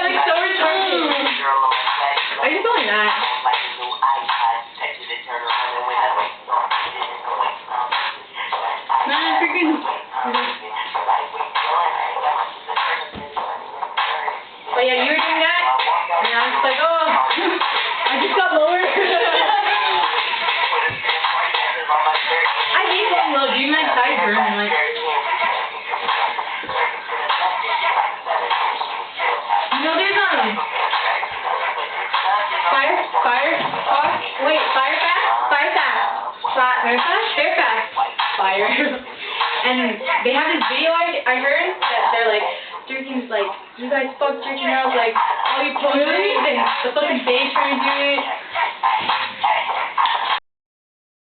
like so retarded. Are you doing that? Man, freaking. But yeah, you were doing that, and I was just like, oh, I just got lower. I hate going low. Do you mind side burn? Like, you know, there's Fire. And they have this video I heard that they're like, Durkin's like, you guys fuck Durkin out, like, all you posters and the fucking bass trying to do it.